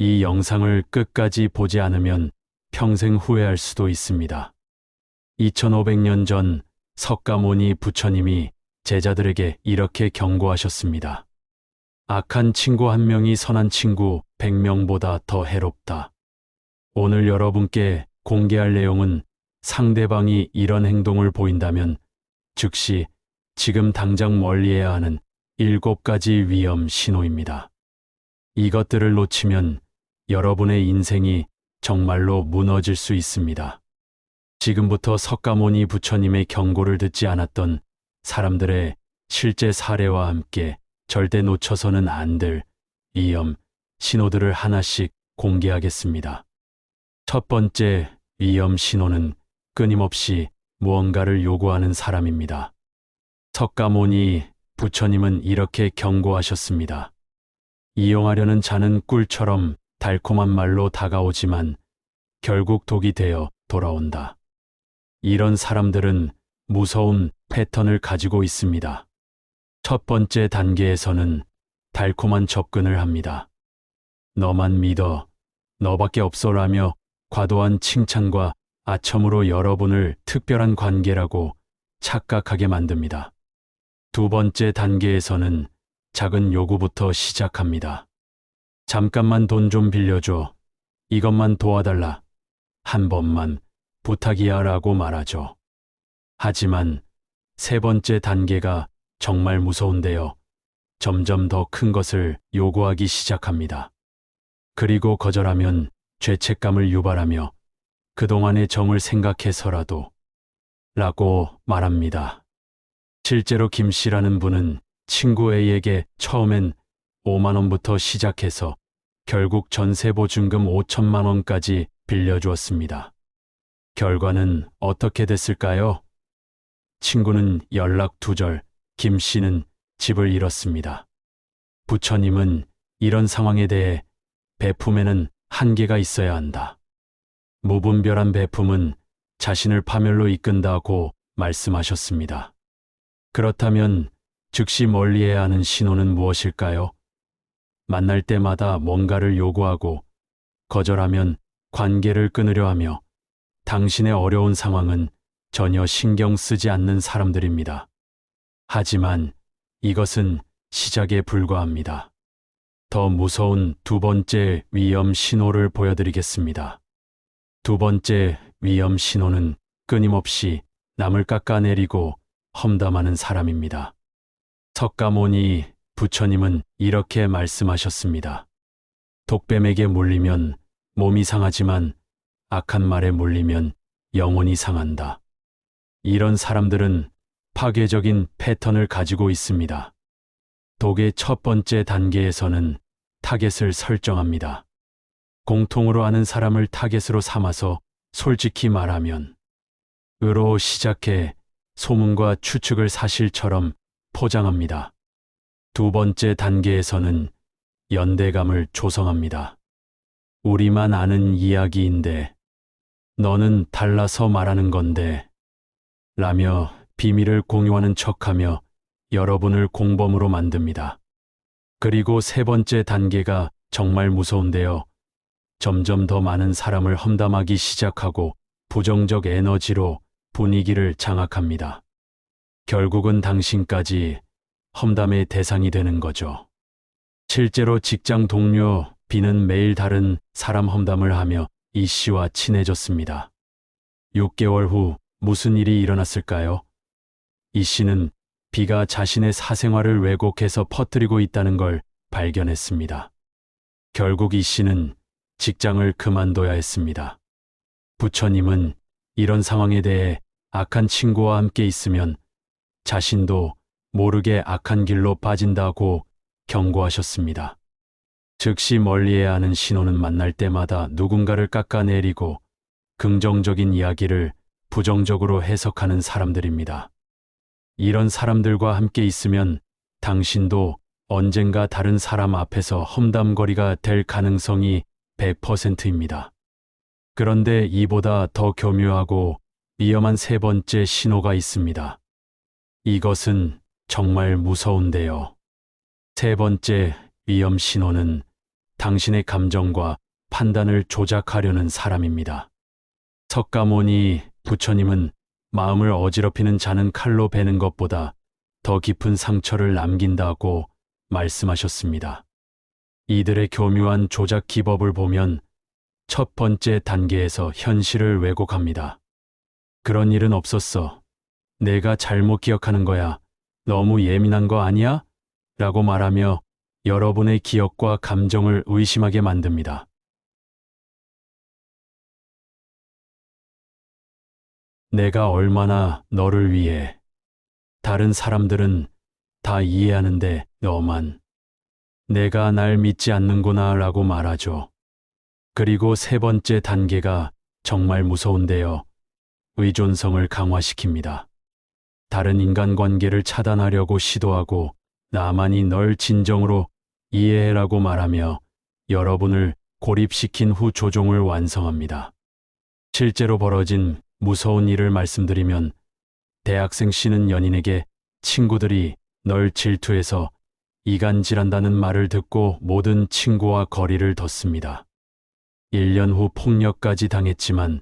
이 영상을 끝까지 보지 않으면 평생 후회할 수도 있습니다. 2500년 전 석가모니 부처님이 제자들에게 이렇게 경고하셨습니다. 악한 친구 한 명이 선한 친구 100명보다 더 해롭다. 오늘 여러분께 공개할 내용은 상대방이 이런 행동을 보인다면 즉시 지금 당장 멀리해야 하는 7가지 위험 신호입니다. 이것들을 놓치면 여러분의 인생이 정말로 무너질 수 있습니다. 지금부터 석가모니 부처님의 경고를 듣지 않았던 사람들의 실제 사례와 함께 절대 놓쳐서는 안 될 위험 신호들을 하나씩 공개하겠습니다. 첫 번째 위험 신호는 끊임없이 무언가를 요구하는 사람입니다. 석가모니 부처님은 이렇게 경고하셨습니다. 이용하려는 자는 꿀처럼 달콤한 말로 다가오지만 결국 독이 되어 돌아온다. 이런 사람들은 무서운 패턴을 가지고 있습니다. 첫 번째 단계에서는 달콤한 접근을 합니다. 너만 믿어, 너밖에 없어라며 과도한 칭찬과 아첨으로 여러분을 특별한 관계라고 착각하게 만듭니다. 두 번째 단계에서는 작은 요구부터 시작합니다. 잠깐만 돈 좀 빌려줘. 이것만 도와달라. 한 번만 부탁이야 라고 말하죠. 하지만 세 번째 단계가 정말 무서운데요. 점점 더 큰 것을 요구하기 시작합니다. 그리고 거절하면 죄책감을 유발하며 그동안의 정을 생각해서라도 라고 말합니다. 실제로 김 씨라는 분은 친구 A에게 처음엔 5만 원부터 시작해서 결국 전세 보증금 5천만 원까지 빌려주었습니다. 결과는 어떻게 됐을까요? 친구는 연락 두절, 김 씨는 집을 잃었습니다. 부처님은 이런 상황에 대해 베품에는 한계가 있어야 한다. 무분별한 베품은 자신을 파멸로 이끈다고 말씀하셨습니다. 그렇다면 즉시 멀리해야 하는 신호는 무엇일까요? 만날 때마다 뭔가를 요구하고 거절하면 관계를 끊으려 하며 당신의 어려운 상황은 전혀 신경 쓰지 않는 사람들입니다. 하지만 이것은 시작에 불과합니다. 더 무서운 두 번째 위험 신호를 보여드리겠습니다. 두 번째 위험 신호는 끊임없이 남을 깎아내리고 험담하는 사람입니다. 석가모니 부처님은 이렇게 말씀하셨습니다. 독뱀에게 물리면 몸이 상하지만 악한 말에 물리면 영혼이 상한다. 이런 사람들은 파괴적인 패턴을 가지고 있습니다. 독의 첫 번째 단계에서는 타겟을 설정합니다. 공통으로 아는 사람을 타겟으로 삼아서 솔직히 말하면 으로 시작해 소문과 추측을 사실처럼 포장합니다. 두 번째 단계에서는 연대감을 조성합니다. 우리만 아는 이야기인데 너는 달라서 말하는 건데 라며 비밀을 공유하는 척하며 여러분을 공범으로 만듭니다. 그리고 세 번째 단계가 정말 무서운데요. 점점 더 많은 사람을 험담하기 시작하고 부정적 에너지로 분위기를 장악합니다. 결국은 당신까지 험담의 대상이 되는 거죠. 실제로 직장 동료 B는 매일 다른 사람 험담을 하며 이 씨와 친해졌습니다. 6개월 후 무슨 일이 일어났을까요? 이 씨는 B가 자신의 사생활을 왜곡해서 퍼뜨리고 있다는 걸 발견했습니다. 결국 이 씨는 직장을 그만둬야 했습니다. 부처님은 이런 상황에 대해 악한 친구와 함께 있으면 자신도 모르게 악한 길로 빠진다고 경고하셨습니다. 즉시 멀리해야 하는 신호는 만날 때마다 누군가를 깎아내리고 긍정적인 이야기를 부정적으로 해석하는 사람들입니다. 이런 사람들과 함께 있으면 당신도 언젠가 다른 사람 앞에서 험담거리가 될 가능성이 100%입니다. 그런데 이보다 더 교묘하고 위험한 세 번째 신호가 있습니다. 이것은 정말 무서운데요. 세 번째 위험 신호는 당신의 감정과 판단을 조작하려는 사람입니다. 석가모니 부처님은 마음을 어지럽히는 자는 칼로 베는 것보다 더 깊은 상처를 남긴다고 말씀하셨습니다. 이들의 교묘한 조작 기법을 보면 첫 번째 단계에서 현실을 왜곡합니다. 그런 일은 없었어. 내가 잘못 기억하는 거야. 너무 예민한 거 아니야? 라고 말하며 여러분의 기억과 감정을 의심하게 만듭니다. 내가 얼마나 너를 위해. 다른 사람들은 다 이해하는데 너만. 내가 날 믿지 않는구나 라고 말하죠. 그리고 세 번째 단계가 정말 무서운데요. 의존성을 강화시킵니다. 다른 인간관계를 차단하려고 시도하고 나만이 널 진정으로 이해해라고 말하며 여러분을 고립시킨 후 조종을 완성합니다. 실제로 벌어진 무서운 일을 말씀드리면 대학생 씨는 연인에게 친구들이 널 질투해서 이간질한다는 말을 듣고 모든 친구와 거리를 뒀습니다. 1년 후 폭력까지 당했지만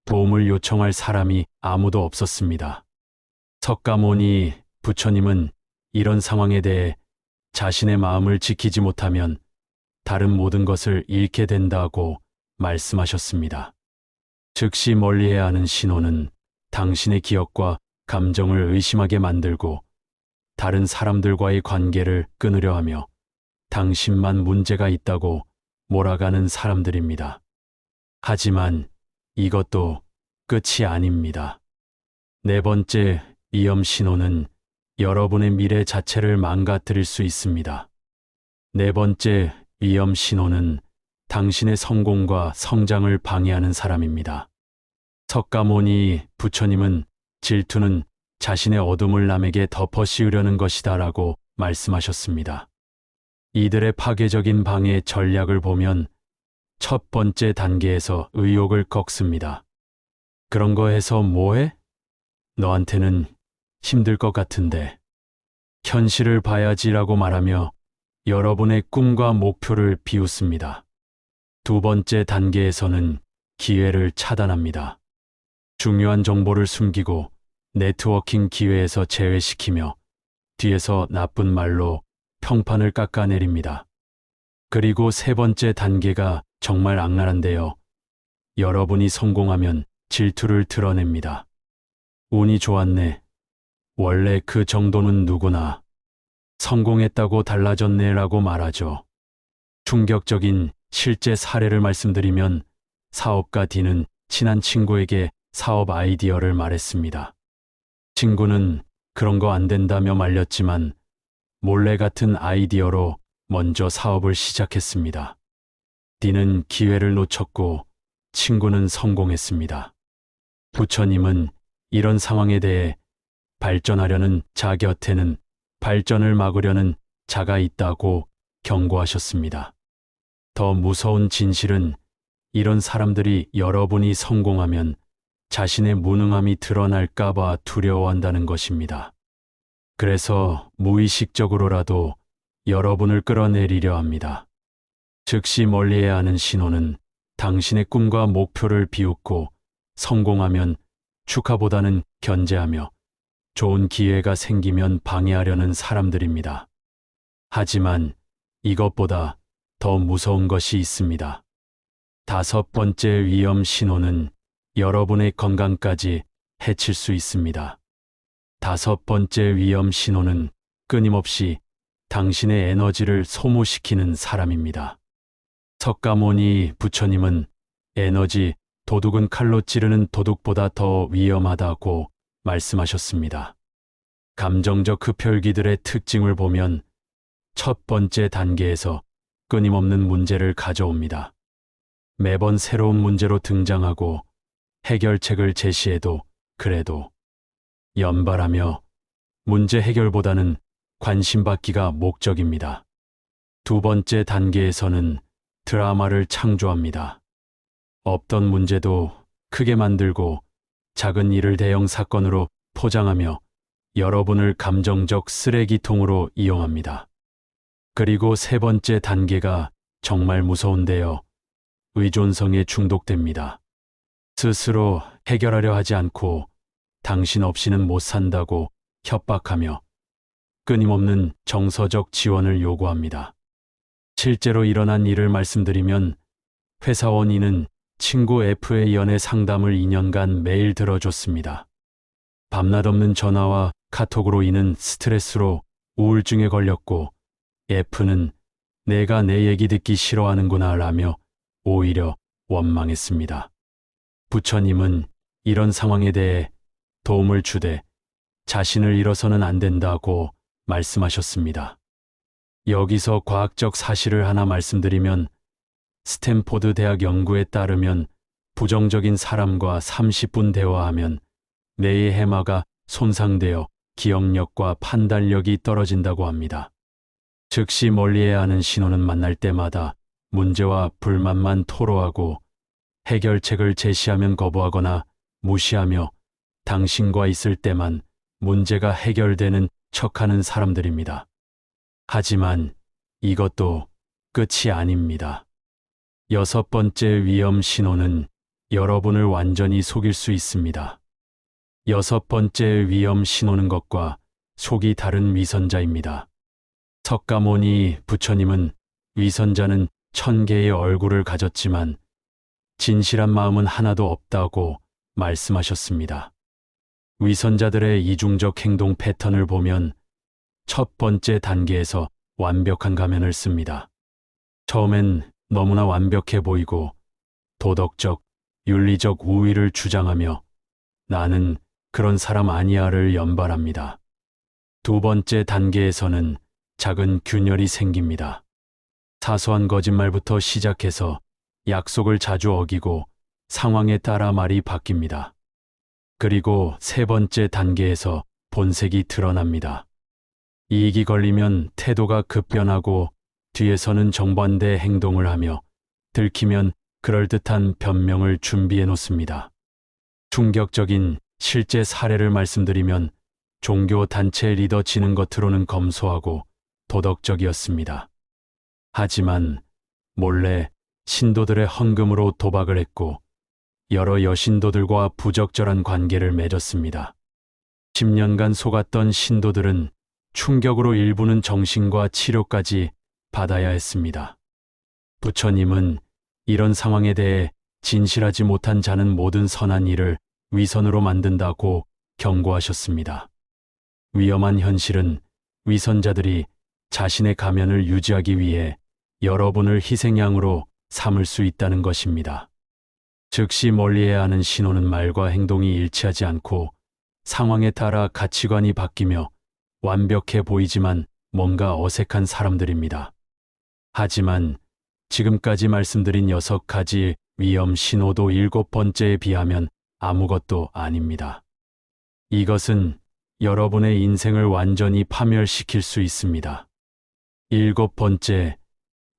도움을 요청할 사람이 아무도 없었습니다. 석가모니 부처님은 이런 상황에 대해 자신의 마음을 지키지 못하면 다른 모든 것을 잃게 된다고 말씀하셨습니다. 즉시 멀리해야 하는 신호는 당신의 기억과 감정을 의심하게 만들고 다른 사람들과의 관계를 끊으려 하며 당신만 문제가 있다고 몰아가는 사람들입니다. 하지만 이것도 끝이 아닙니다. 네 번째 위험 신호는 여러분의 미래 자체를 망가뜨릴 수 있습니다. 네 번째 위험 신호는 당신의 성공과 성장을 방해하는 사람입니다. 석가모니 부처님은 질투는 자신의 어둠을 남에게 덮어 씌우려는 것이다 라고 말씀하셨습니다. 이들의 파괴적인 방해 전략을 보면 첫 번째 단계에서 의욕을 꺾습니다. 그런 거 해서 뭐해? 너한테는 힘들 것 같은데. 현실을 봐야지라고 말하며 여러분의 꿈과 목표를 비웃습니다. 두 번째 단계에서는 기회를 차단합니다. 중요한 정보를 숨기고 네트워킹 기회에서 제외시키며 뒤에서 나쁜 말로 평판을 깎아내립니다. 그리고 세 번째 단계가 정말 악랄한데요. 여러분이 성공하면 질투를 드러냅니다. 운이 좋았네. 원래 그 정도는 누구나. 성공했다고 달라졌네 라고 말하죠. 충격적인 실제 사례를 말씀드리면 사업가 D는 친한 친구에게 사업 아이디어를 말했습니다. 친구는 그런 거 안 된다며 말렸지만 몰래 같은 아이디어로 먼저 사업을 시작했습니다. D는 기회를 놓쳤고 친구는 성공했습니다. 부처님은 이런 상황에 대해 발전하려는 자 곁에는 발전을 막으려는 자가 있다고 경고하셨습니다. 더 무서운 진실은 이런 사람들이 여러분이 성공하면 자신의 무능함이 드러날까봐 두려워한다는 것입니다. 그래서 무의식적으로라도 여러분을 끌어내리려 합니다. 즉시 멀리해야 하는 신호는 당신의 꿈과 목표를 비웃고 성공하면 축하보다는 견제하며 좋은 기회가 생기면 방해하려는 사람들입니다. 하지만 이것보다 더 무서운 것이 있습니다. 다섯 번째 위험 신호는 여러분의 건강까지 해칠 수 있습니다. 다섯 번째 위험 신호는 끊임없이 당신의 에너지를 소모시키는 사람입니다. 석가모니 부처님은 에너지 도둑은 칼로 찌르는 도둑보다 더 위험하다고 말씀하셨습니다. 감정적 흡혈귀들의 특징을 보면 첫 번째 단계에서 끊임없는 문제를 가져옵니다. 매번 새로운 문제로 등장하고 해결책을 제시해도 그래도 연발하며 문제 해결보다는 관심받기가 목적입니다. 두 번째 단계에서는 드라마를 창조합니다. 없던 문제도 크게 만들고 작은 일을 대형 사건으로 포장하며 여러분을 감정적 쓰레기통으로 이용합니다. 그리고 세 번째 단계가 정말 무서운데요. 의존성에 중독됩니다. 스스로 해결하려 하지 않고 당신 없이는 못 산다고 협박하며 끊임없는 정서적 지원을 요구합니다. 실제로 일어난 일을 말씀드리면 회사원 E는 친구 F의 연애 상담을 2년간 매일 들어줬습니다. 밤낮 없는 전화와 카톡으로 E는 스트레스로 우울증에 걸렸고 F는 내가 내 얘기 듣기 싫어하는구나 라며 오히려 원망했습니다. 부처님은 이런 상황에 대해 도움을 주되 자신을 잃어서는 안 된다고 말씀하셨습니다. 여기서 과학적 사실을 하나 말씀드리면 스탠포드 대학 연구에 따르면 부정적인 사람과 30분 대화하면 뇌의 해마가 손상되어 기억력과 판단력이 떨어진다고 합니다. 즉시 멀리해야 하는 신호는 만날 때마다 문제와 불만만 토로하고 해결책을 제시하면 거부하거나 무시하며 당신과 있을 때만 문제가 해결되는 척하는 사람들입니다. 하지만 이것도 끝이 아닙니다. 6번째 위험 신호는 여러분을 완전히 속일 수 있습니다. 6번째 위험 신호는 것과 속이 다른 위선자입니다. 석가모니 부처님은 위선자는 1000개의 얼굴을 가졌지만 진실한 마음은 하나도 없다고 말씀하셨습니다. 위선자들의 이중적 행동 패턴을 보면 첫 번째 단계에서 완벽한 가면을 씁니다. 처음엔 너무나 완벽해 보이고 도덕적, 윤리적 우위를 주장하며 나는 그런 사람 아니야를 연발합니다. 두 번째 단계에서는 작은 균열이 생깁니다. 사소한 거짓말부터 시작해서 약속을 자주 어기고 상황에 따라 말이 바뀝니다. 그리고 세 번째 단계에서 본색이 드러납니다. 이익이 걸리면 태도가 급변하고 뒤에서는 정반대 행동을 하며 들키면 그럴듯한 변명을 준비해 놓습니다. 충격적인 실제 사례를 말씀드리면 종교 단체 리더 지는 겉으로는 검소하고 도덕적이었습니다. 하지만 몰래 신도들의 헌금으로 도박을 했고 여러 여신도들과 부적절한 관계를 맺었습니다. 10년간 속았던 신도들은 충격으로 일부는 정신과 치료까지 받아야 했습니다. 부처님은 이런 상황에 대해 진실하지 못한 자는 모든 선한 일을 위선으로 만든다고 경고하셨습니다. 위험한 현실은 위선자들이 자신의 가면을 유지하기 위해 여러분을 희생양으로 삼을 수 있다는 것입니다. 즉시 멀리해야 하는 신호는 말과 행동이 일치하지 않고 상황에 따라 가치관이 바뀌며 완벽해 보이지만 뭔가 어색한 사람들입니다. 하지만 지금까지 말씀드린 6가지 위험 신호도 7번째에 비하면 아무것도 아닙니다. 이것은 여러분의 인생을 완전히 파멸시킬 수 있습니다. 7번째,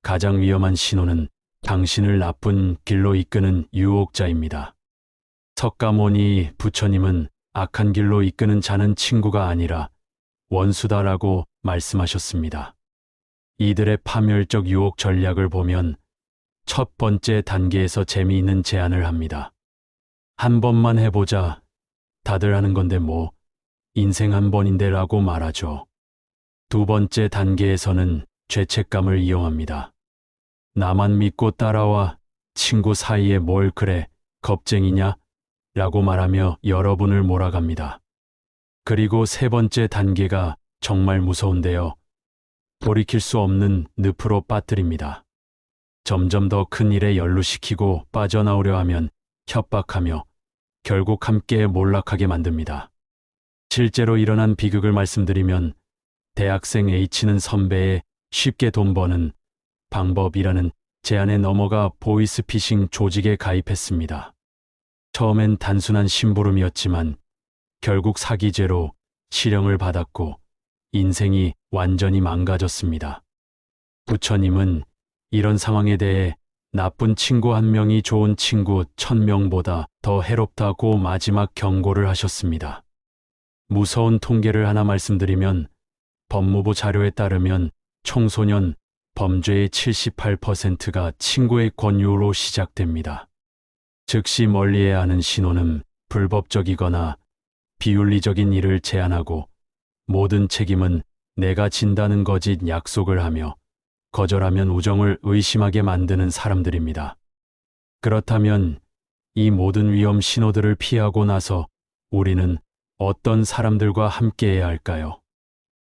가장 위험한 신호는 당신을 나쁜 길로 이끄는 유혹자입니다. 석가모니 부처님은 악한 길로 이끄는 자는 친구가 아니라 원수다라고 말씀하셨습니다. 이들의 파멸적 유혹 전략을 보면 첫 번째 단계에서 재미있는 제안을 합니다. 한 번만 해보자. 다들 하는 건데 뭐, 인생 한 번인데 라고 말하죠. 두 번째 단계에서는 죄책감을 이용합니다. 나만 믿고 따라와. 친구 사이에 뭘 그래, 겁쟁이냐? 라고 말하며 여러분을 몰아갑니다. 그리고 세 번째 단계가 정말 무서운데요. 돌이킬 수 없는 늪으로 빠뜨립니다. 점점 더 큰 일에 연루시키고 빠져나오려 하면 협박하며 결국 함께 몰락하게 만듭니다. 실제로 일어난 비극을 말씀드리면 대학생 H는 선배의 쉽게 돈 버는 방법이라는 제안에 넘어가 보이스피싱 조직에 가입했습니다. 처음엔 단순한 심부름이었지만 결국 사기죄로 실형을 받았고 인생이 완전히 망가졌습니다. 부처님은 이런 상황에 대해 나쁜 친구 한 명이 좋은 친구 1000명보다 더 해롭다고 마지막 경고를 하셨습니다. 무서운 통계를 하나 말씀드리면 법무부 자료에 따르면 청소년 범죄의 78%가 친구의 권유로 시작됩니다. 즉시 멀리해야 하는 신호는 불법적이거나 비윤리적인 일을 제안하고 모든 책임은 내가 진다는 거짓 약속을 하며 거절하면 우정을 의심하게 만드는 사람들입니다. 그렇다면 이 모든 위험 신호들을 피하고 나서 우리는 어떤 사람들과 함께해야 할까요?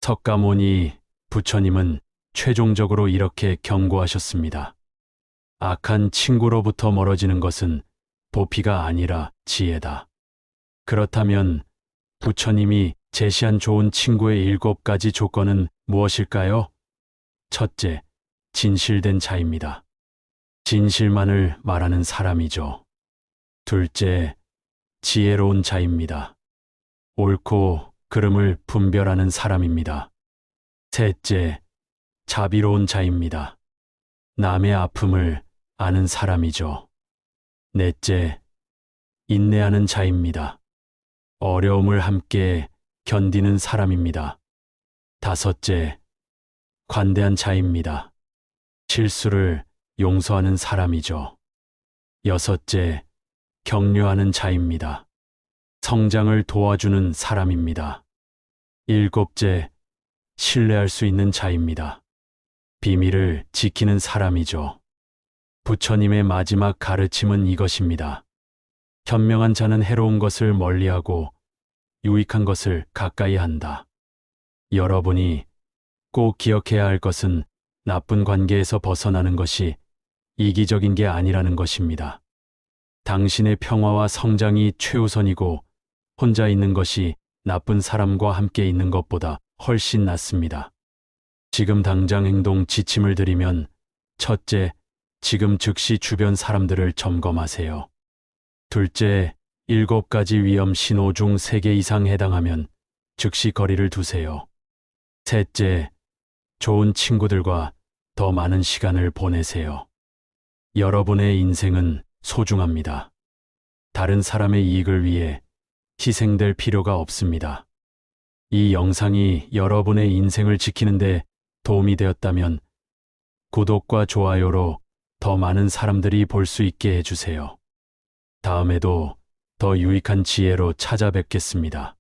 석가모니 부처님은 최종적으로 이렇게 경고하셨습니다. 악한 친구로부터 멀어지는 것은 도피가 아니라 지혜다. 그렇다면 부처님이 제시한 좋은 친구의 7가지 조건은 무엇일까요? 첫째, 진실된 자입니다. 진실만을 말하는 사람이죠. 둘째, 지혜로운 자입니다. 옳고 그름을 분별하는 사람입니다. 셋째, 자비로운 자입니다. 남의 아픔을 아는 사람이죠. 넷째, 인내하는 자입니다. 어려움을 함께 견디는 사람입니다. 다섯째, 관대한 자입니다. 실수를 용서하는 사람이죠. 여섯째, 격려하는 자입니다. 성장을 도와주는 사람입니다. 일곱째, 신뢰할 수 있는 자입니다. 비밀을 지키는 사람이죠. 부처님의 마지막 가르침은 이것입니다. 현명한 자는 해로운 것을 멀리하고 유익한 것을 가까이 한다. 여러분이 꼭 기억해야 할 것은 나쁜 관계에서 벗어나는 것이 이기적인 게 아니라는 것입니다. 당신의 평화와 성장이 최우선이고 혼자 있는 것이 나쁜 사람과 함께 있는 것보다 훨씬 낫습니다. 지금 당장 행동 지침을 드리면 첫째, 지금 즉시 주변 사람들을 점검하세요. 둘째, 7가지 위험 신호 중 3개 이상 해당하면 즉시 거리를 두세요. 셋째, 좋은 친구들과 더 많은 시간을 보내세요. 여러분의 인생은 소중합니다. 다른 사람의 이익을 위해 희생될 필요가 없습니다. 이 영상이 여러분의 인생을 지키는데 도움이 되었다면 구독과 좋아요로 더 많은 사람들이 볼 수 있게 해주세요. 다음에도 더 유익한 지혜로 찾아뵙겠습니다.